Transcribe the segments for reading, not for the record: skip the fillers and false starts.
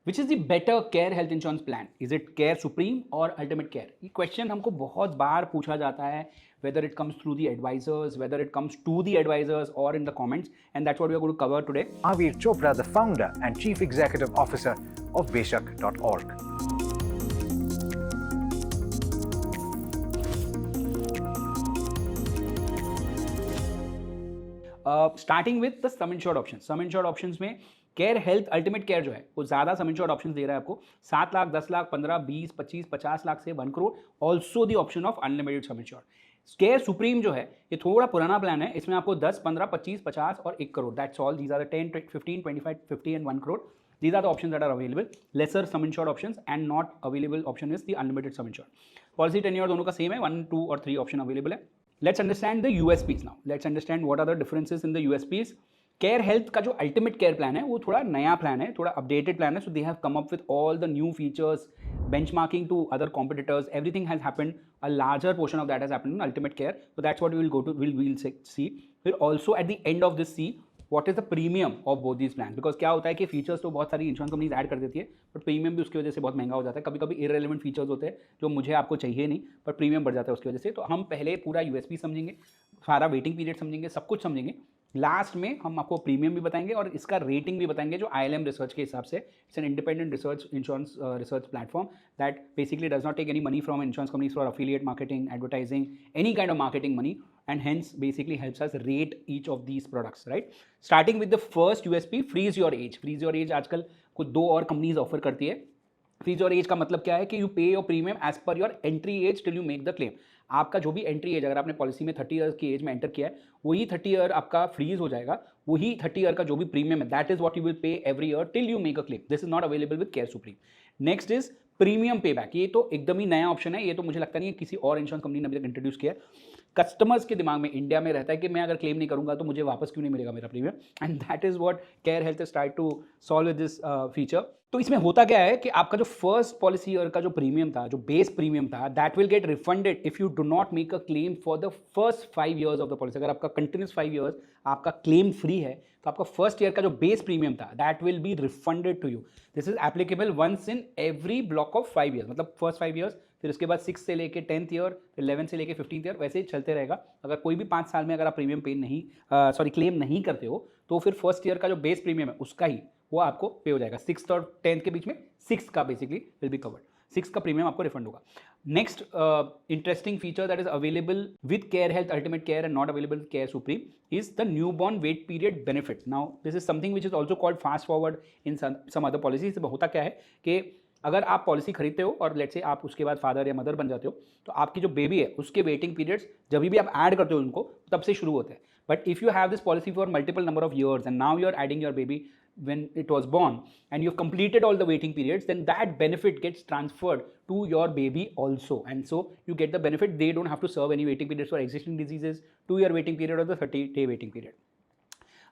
Which is the better care health insurance plan? Is it care supreme और ultimate care? ये question हमको बहुत बार पूछा जाता है, whether it comes through the advisors, whether it comes to the advisors or in the comments, and that's what we are going to cover today. Mahavir Chopra, the founder and chief executive officer of Beshak.org. Starting with the some insured option. Some insured options में care health ultimate care जो है वो ज़्यादा सम insured option दे रहा है आपको 7 लाख, 10 लाख, 15, 20, 25, 50 लाख से 1 crore. Also the option of unlimited some insured. Care supreme जो है ये थोड़ा पुराना प्लान है, इसमें आपको 10, 15, 25, 50 और 1 crore, that's all. These are the 10, 15, 25, 50 and 1 crore. These are the options that are available. Lesser sum insured options and not available option is the unlimited sum insured. Policy tenure दोनों का सेम है, 1, 2 और 3 ऑप्शन अवेलेबल है। Let's understand the USPs now. Let's understand what are the differences in the USPs. Care health का जो ultimate care plan है वो थोड़ा नया प्लान है, थोड़ा अपडेटेड प्लान है। So they have come up with all the new features, benchmarking to other competitors. Everything has happened. A larger portion of that has happened in ultimate care. So that's what we will go to. We'll see. We'll also at the end of this see what is the premium of both these plans. Because क्या होता है कि features तो बहुत सारी insurance companies add कर देती है, बट प्रीमियम भी उसकी वजह से बहुत महंगा हो जाता है। कभी कभी इररेलेवेंट फीचर्स होते हैं जो मुझे आपको चाहिए नहीं, पर प्रीमियम बढ़ जाता है उसकी वजह से। तो हम पहले पूरा यूएसपी समझेंगे, सारा वेटिंग पीरियड समझेंगे, सब कुछ समझेंगे। लास्ट में हम आपको प्रीमियम भी बताएंगे और इसका रेटिंग भी बताएंगे जो ILM रिसर्च के हिसाब से। It's an independent research insurance research platform that basically does not take any money from insurance companies for affiliate marketing, advertising, any kind of marketing money, and hence basically helps us rate each of these products, right? Starting with the first USP, freeze your age. Freeze your age आजकल कुछ 2 और companies offer करती है। Freeze your age का मतलब क्या है कि you pay your premium as per your entry age till you make the claim. आपका जो भी एंट्री एज, अगर आपने पॉलिसी में 30 ईयर्स की एज में एंटर किया है, वही 30 ईयर आपका फ्रीज हो जाएगा। वही 30 ईयर का जो भी प्रीमियम है that is what you will pay every year till you make a claim. This is not available with care supreme. Next is premium पे बैक। ये तो एकदम ही नया ऑप्शन है, ये तो मुझे लगता नहीं है किसी और इंश्योरेंस कंपनी ने अभी तक इंट्रोड्यूस किया है। कस्टमर्स के दिमाग में इंडिया में रहता है कि मैं अगर क्लेम नहीं करूंगा तो मुझे वापस क्यों नहीं मिलेगा मेरा premium, and that is what care health is try to solve with this feature. तो इसमें होता क्या है कि आपका जो फर्स्ट पॉलिसी ईयर का जो प्रीमियम था, जो बेस प्रीमियम था, that will get refunded if you do not make a claim for the first 5 years of the policy. अगर आपका कंटिन्यूस 5 ईयर्स आपका क्लेम फ्री है तो आपका फर्स्ट ईयर का जो बेस प्रीमियम था that will be refunded to you. This is applicable once in every block of 5 years, मतलब फर्स्ट 5 ईयर्स, फिर उसके बाद 6 से लेके 10th ईयर, फिर 11 से लेके 15th ईयर, वैसे ही चलते रहेगा। अगर कोई भी 5 साल में अगर आप प्रीमियम पे नहीं क्लेम नहीं करते हो तो फिर फर्स्ट ईयर का जो बेस प्रीमियम है उसका ही वो आपको पे हो जाएगा। 6th और 10th के बीच में 6th का basically will be covered, 6th का प्रीमियम आपको रिफंड होगा। Next interesting feature that is available with care health ultimate care and not available with care supreme is the new born wait period benefit. Now this is something which is also called fast forward in some other policies. होता क्या है कि अगर आप policy खरीदते हो और let's say आप उसके बाद फादर या मदर बन जाते हो तो आपकी जो बेबी है उसके वेटिंग पीरियड्स जब भी आप ऐड करते हो उनको तब से शुरू होते हैं। But if you have this policy for multiple number of years and now you are adding your baby when it was born and you've completed all the waiting periods, then that benefit gets transferred to your baby also, and so you get the benefit. They don't have to serve any waiting periods for existing diseases, 2-year waiting period or the 30-day waiting period।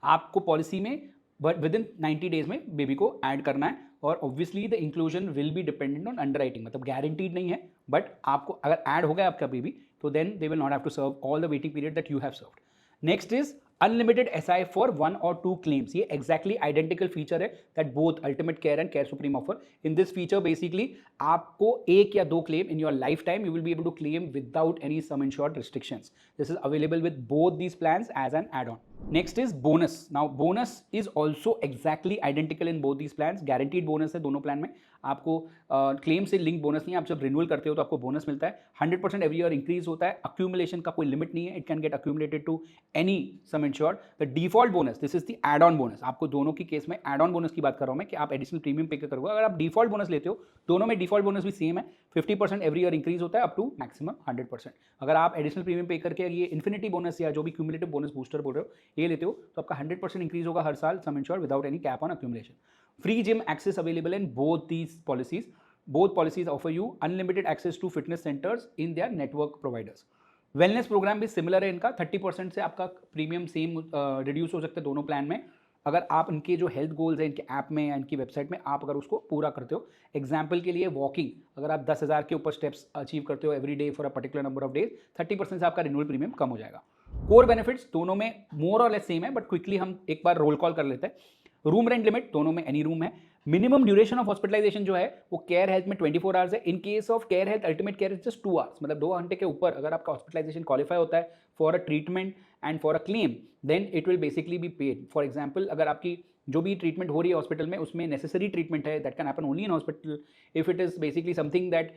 आपको policy में but with in 90 days में baby को add करना है और obviously the inclusion will be dependent on underwriting, मतलब guaranteed नहीं है, बट आपको अगर ऐड हो गया आपका बेबी तो then they will not have to serve all the waiting period that you have served. Next is unlimited SI for 1 or 2 claims। ये एक्जैक्टली आइडेंटिकल फीचर है that both ultimate care and care supreme offer. In this feature basically आपको 1 या 2 claim in your life time you will be able to claim without any sum insured restrictions. This is available with both these plans as an add on. Next is bonus. Now bonus is also exactly identical in both these plans. Guaranteed bonus है दोनों plan में। आपको claim से link bonus नहीं है, आप जब renewal करते हो तो आपको बोनस मिलता है। 100% एवरी ईयर इंक्रीज होता है। अक्यूमुलेशन का कोई लिमिट नहीं है, it can get accumulated to any sum insured. The default bonus, this is the add on bonus. आपको दोनों की केस में एड ऑन बोनस की बात कर रहा हूं मैं कि आप एडिशनल प्रीमियम पे करोगे। अगर आप डिफॉल्ट बोनस लेते हो, दोनों में डिफॉल्ट बोनस भी सेम है, 50% एवरी ईयर इंक्रीज होता है अप टू मैक्सिमम 100%। अगर आप एडिशनल प्रीमियम पे करके ये इन्फिनिटी बोनस या जो भी क्यूमुलेटिव बोनस बूस्टर बोल रहे हो ये लेते हो तो आपका 100% इंक्रीज होगा हर साल sum insured without any cap on accumulation. Free gym access available in both these policies. Both policies offer you unlimited access to fitness centers in their network providers. Wellness program भी similar है इनका, 30% से आपका premium same reduce हो सकता है दोनों plan में अगर आप इनके जो हेल्थ गोल्स हैं इनके ऐप में या इनकी वेबसाइट में आप अगर उसको पूरा करते हो। एग्जाम्पल के लिए वॉकिंग, अगर आप 10,000 के ऊपर स्टेप्स अचीव करते हो every day for a particular number of days, 30% से आपका रिन्यूअल प्रीमियम कम हो जाएगा। कोर बेनिफिट्स दोनों में मोर और लेस सेम है, बट क्विकली हम एक बार रोल कॉल कर लेते हैं। रूम रेंट लिमिट दोनों में एनी रूम है। मिनिमम ड्यूरेशन ऑफ हॉस्पिटलाइजेशन जो है वो केयर हेल्थ में 24 आवर्स है. In case of care health ultimate care is just 2 hours. मतलब 2 घंटे के ऊपर अगर आपका हॉस्पिटलाइजेशन क्वालिफाई होता है for a treatment and for a claim, then it will basically be paid. For example, अगर आपकी जो भी ट्रीटमेंट हो रही है हॉस्पिटल में उसमें नेसेसरी ट्रीटमेंट है, that can happen only in hospital. If it is basically something that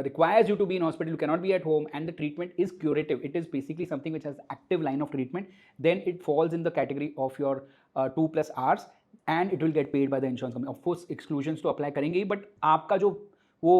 requires you to be in hospital, you cannot be at home, and the treatment is curative, it is basically something which has active line of treatment, then it falls in the category of your 2+ hours and it will get paid by the insurance company. Of course exclusions तो apply करेंगे ही, but आपका जो वो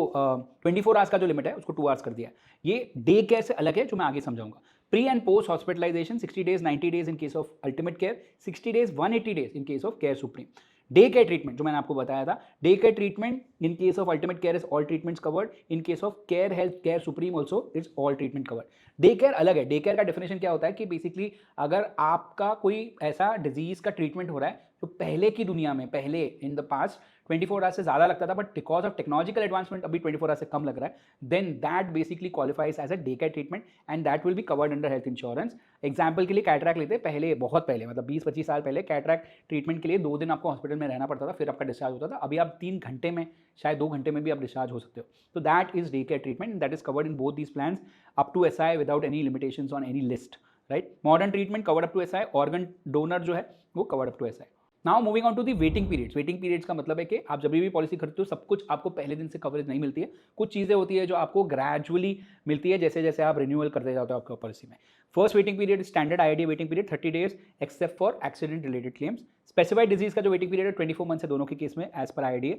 24 hours का जो limit है उसको 2 hours कर दिया है. ये डे केयर से अलग है जो मैं आगे समझाऊंगा. Pre and post hospitalisation 60 days 90 days in case of ultimate care, 60 days 180 days in case of care supreme. Day care treatment जो मैंने आपको बताया था, day care treatment in case of ultimate care is all treatments covered. In case of care health care supreme also is all treatment covered. Day care अलग है. Day care का definition क्या होता है कि बेसिकली अगर आपका कोई ऐसा डिजीज का ट्रीटमेंट हो रहा है तो पहले की दुनिया में, पहले इन द पास्ट 24 आवर्स से ज़्यादा लगता था, but because of technological advancement अभी 24 आवर्स से कम लग रहा है, then that basically qualifies as a day care treatment and that will be covered under health insurance. Example के लिए कैटरैक्ट लेते हैं, पहले बहुत पहले मतलब 20-25 साल पहले कैटरैक्ट ट्रीटमेंट के लिए 2 दिन आपको हॉस्पिटल में रहना पड़ता था, फिर आपका डिस्चार्ज होता था. अभी आप 3 घंटे में, शायद 2 घंटे में भी आप डिस्चार्ज हो सकते हो. तो that is day care treatment, that is covered in both these plans up to SI without any limitations on any list, right. Modern treatment covered up to SI, organ donor जो है वो covered up to SI. Now moving on to the waiting periods. Waiting periods का मतलब है कि आप जब भी पॉलिसी खरीदते हो सब कुछ आपको पहले दिन से कवरेज नहीं मिलती है. कुछ चीज़ें होती है जो आपको ग्रेजुअली मिलती है जैसे जैसे आप रिन्यूअल करते जाते हो आपका पॉलिसी में. First waiting period standard IRDAI waiting period 30 days except for accident related claims. Specified disease का जो वेटिंग पीरियड है 24 मंथ्स है दोनों के केस में as per IRDAI.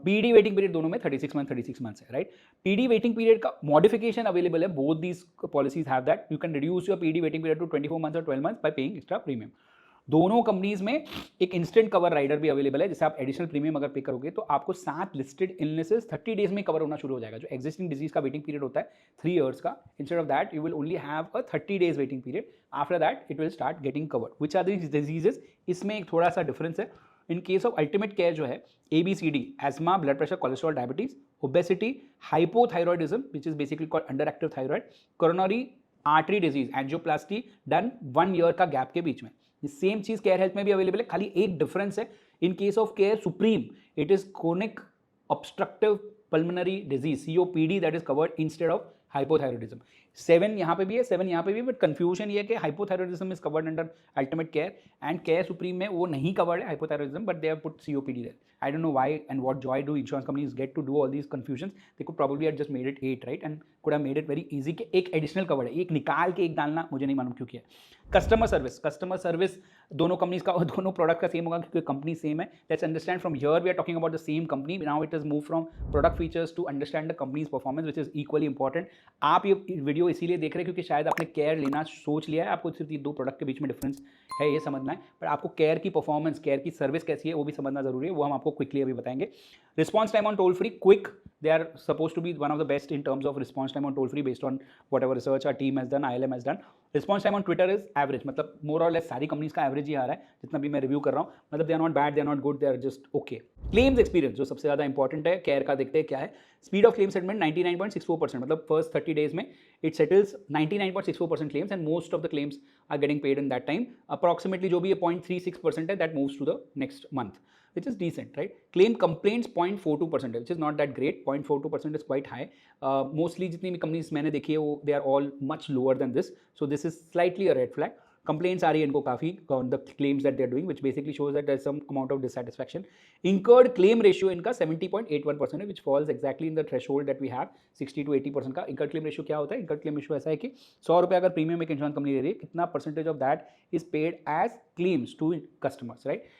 PD waiting period दोनों में 36 मंथ्स है, राइट. PD वेटिंग पीरियड का मॉडिफिकेशन अवेलेबल है. Both these policies have that. You can reduce your PD waiting period to 24 months और 12 months by paying extra premium. दोनों companies में एक instant cover rider भी अवेलेबल है, जिससे आप एडिशनल प्रीमियम अगर पे करोगे तो आपको 7 लिस्टेड इलनेसेस 30 days में कवर होना शुरू हो जाएगा. जो एक्जिस्टिंग डिजीज का वेटिंग पीरियड होता है 3 years का, instead of that you will only have a 30 days waiting period. After that it will start getting covered. Which are these diseases? इसमें एक थोड़ा सा डिफरेंस है. In case of ultimate care जो है ABCD, asthma, blood pressure, cholesterol, diabetes, obesity, hypothyroidism which is basically called under active thyroid, coronary artery disease, angioplasty done 1 year का gap के बीच में. सेम चीज केयर हेल्थ में भी available है, खाली एक डिफरेंस है. In case of care supreme it is chronic obstructive pulmonary disease COPD that is covered instead of hypothyroidism. 7 यहाँ पे भी है, 7 यहाँ पे भी, बट कंफ्यूजन ये है कि hypothyroidism is covered under ultimate care and care supreme में वो नहीं कवर्ड है hypothyroidism, but they have put COPD there. I don't know why and what joy do insurance companies get to do all these confusions. They could probably have just made it 8, right, and could have made it very easy कि एक additional cover है, एक निकाल के एक डालना, मुझे नहीं मालूम क्यों किया. कस्टमर सर्विस दोनों कंपनीज का, दोनों प्रोडक्ट का सेम होगा क्योंकि कंपनी सेम है. Let's understand from here we are talking about the same company. Now it is move from product features to understand the company's performance which is equally important. आप ये video इसीलिए देख रहे हैं क्योंकि शायद आपने केयर लेना सोच लिया है, आपको सिर्फ ये 2 प्रोडक्ट के बीच में डिफरेंस है ये समझना है, पर आपको केयर की परफॉर्मेंस, केयर की सर्विस कैसी है वो भी समझना जरूरी है. वो हम आपको क्विकली अभी बताएंगे. Response time on toll free, quick. They are supposed to be one of the best in terms of response time on toll free based on whatever research our team has done, ILM has done. Response time on Twitter is average, मतलब more or less सारी companies का average ही आ रहा है जितना भी मैं review कर रहा हूँ. मतलब they are not bad, they are not good, they are just okay. Claims experience जो सबसे ज़्यादा इंपॉर्टेंट है केयर का, देखते हैं क्या है. स्पीड ऑफ क्लेम सेटलमेंट 99.64%, मतलब फर्स्ट 30 days में it settles 99.64% claims and most of the claims are getting paid in that time. Approximately जो भी 0.36% है that moves to the next month, which is decent, right? Claim complaints 0.42%, which is not that great. 0.42% is quite high. Mostly जितनी भी companies मैंने देखी है वो they are all much lower than this. So this is slightly a red flag. Complaints आ रही है इनको काफ़ी on the claims that they are doing, which basically shows that there is some amount of dissatisfaction. Incurred claim ratio इनका 70.81% है, which falls exactly in the threshold that we have 60 to 80% का. Incurred claim ratio क्या होता है? Incurred claim ratio ऐसा है कि 100 रुपये अगर प्रीमियम एक इंश्योरेंस कंपनी ले रही है, कितना percentage of that is paid as claims to customers, right.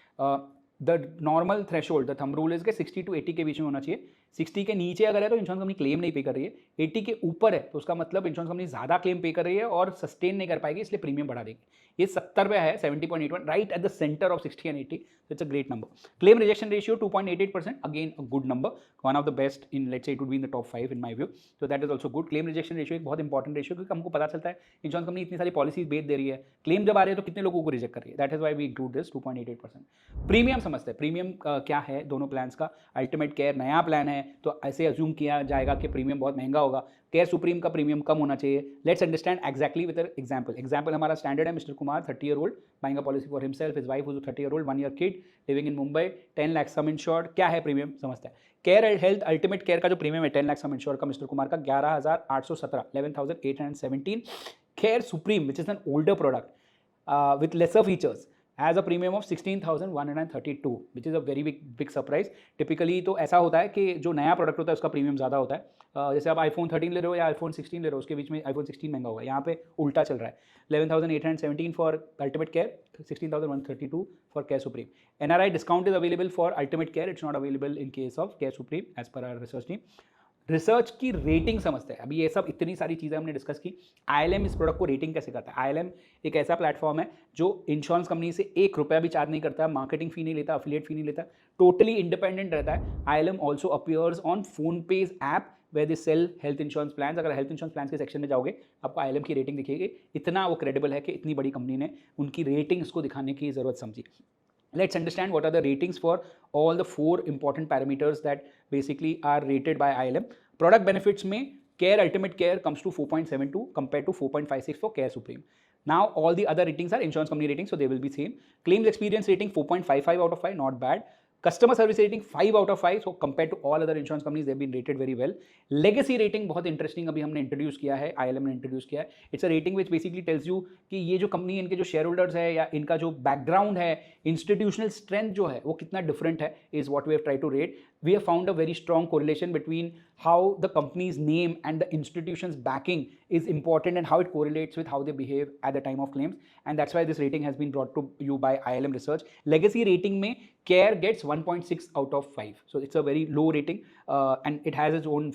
The normal threshold, the thumb rule is के 60 to 80 के बीच में होना चाहिए. 60 के नीचे अगर है तो इंश्योरेंस कंपनी क्लेम नहीं पे कर रही है. 80 के ऊपर है तो उसका मतलब इंश्योरेंस कंपनी ज़्यादा क्लेम पे कर रही है और सस्टेन नहीं कर पाएगी, इसलिए प्रीमियम बढ़ा देगी. ये 70 पे है, 70.81, right at the centre of 60 and 80. So it's a great number. Claim rejection ratio 2.88%, again a good number, one of the best in, let's say it would be in the top 5 in my view. So that is also good. Claim rejection ratio एक बहुत important ratio, क्योंकि हमको पता चलता है insurance company इतनी सारी policies बेच दे रही है, क्लेम जब आ रही है तो कितने लोगों को रिजेक्ट कर रही है. That is why we include this 2.88%. Premium समझते हैं प्रीमियम क्या है दोनों प्लान्स का। अल्टीमेट केयर नया प्लान है तो ऐसे अज्यूम किया जाएगा कि प्रीमियम बहुत महंगा होगा, केयर सुप्रीम का प्रीमियम कम होना चाहिए। Let's understand exactly with example हमारा स्टैंडर्ड है, mister Kumar 30 year old buying a policy for himself, his wife 30 year old, 1 year kid, living in Mumbai, 10 lakh some insured. क्या है प्रीमियम समझते हैं। केयर हेल्थ अल्टीमेट केयर का जो प्रीमियम है 10 लाख सम इंश्योर्ड का मिस्टर कुमार का 11,817, 11,817। Care supreme which is an older product with lesser features has a premium of 16,132 which is a very big surprise। typically तो ऐसा होता है कि जो नया प्रोडक्ट होता है उसका प्रीमियम ज़्यादा होता है। जैसे आप iPhone 13 ले रहे हो या iPhone 16 ले रहे हो, उसके बीच में iPhone 16 महंगा होगा, यहाँ पे उल्टा चल रहा है। 11,817 for ultimate care, 16,132 for care supreme। NRI discount is available for ultimate care, it's not available in case of care supreme as per our research team। Research की रेटिंग समझते हैं। अभी ये सब इतनी सारी चीज़ें हमने डिस्कस की। ILM इस प्रोडक्ट को रेटिंग कैसे करता है। ILM एक ऐसा प्लेटफॉर्म है जो इंश्योरेंस कंपनी से 1 रुपया भी चार्ज नहीं करता है, मार्केटिंग फी नहीं लेता, अफिलिएट फी नहीं लेता, टोटली इंडिपेंडेंट रहता है। ILM also appears on PhonePe app where they sell health insurance plan. अगर हेल्थ इंश्योरेंस प्लान के सेक्शन में जाओगे आपको ILM की रेटिंग दिखेगी। इतना वो क्रेडिबल है कि इतनी बड़ी कंपनी ने उनकी रेटिंग्स को दिखाने की ज़रूरत समझी। Let's understand what are the ratings for all the 4 important parameters that basically are rated by ILM। Product benefits में Care Ultimate Care comes to 4.72 compared to 4.56 for Care Supreme। Now all the other ratings are insurance company ratings, so they will be same। Claims experience rating 4.55 out of 5, not bad। Customer service rating 5 out of 5, so compared to all other insurance companies they've been rated very well। Legacy rating बहुत interesting अभी हमने introduce किया है, ILM ने introduce किया है। It's a rating which basically tells you कि ये जो कंपनी, इनके जो शेयर होल्डर्स है या इनका जो बैकग्राउंड है, इंस्टीट्यूशनल स्ट्रेंथ जो है वो कितना डिफरेंट है, is what we have try to rate. We have found a very strong correlation between how the company's name and the institution's backing is important and how it correlates with how they behave at the time of claims, and that's why this rating has been brought to you by ILM Research। Legacy rating में Care gets 1.6 out of 5, so it's a very low rating and it has its own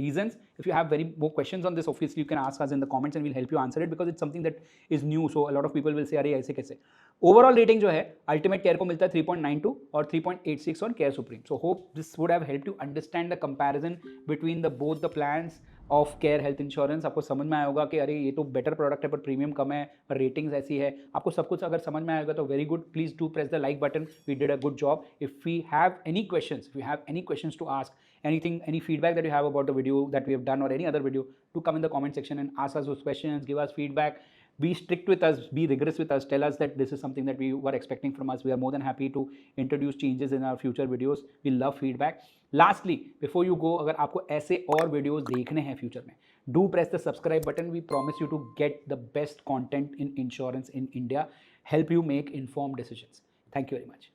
reasons। If you have very more questions on this, obviously you can ask us in the comments and we'll help you answer it because it's something that is new, so a lot of people will say अरे ऐसे कैसे। Overall rating जो है ultimate care को मिलता है 3.92 और 3.86 on care supreme. So hope this would have help you understand the comparison between the both the plans of care health insurance. आपको समझ में आया होगा कि अरे ये तो बेटर प्रोडक्ट है पर प्रीमियम कम है पर रेटिंग्स ऐसी है। आपको सब कुछ अगर समझ में आएगा तो very good, please do press the like button, we did a good job. If we have any questions, if you have any questions to ask, anything, any feedback that you have about the video that we have done or any other video, do come in the comment section and ask us those questions, give us feedback, be strict with us, be rigorous with us, tell us that this is something that we were expecting from us। We are more than happy to introduce changes in our future videos। We love feedback। Lastly, before you go, अगर आपको ऐसे और videos देखने हैं future में, do press the subscribe button। We promise you to get the best content in insurance in India, help you make informed decisions। Thank you very much।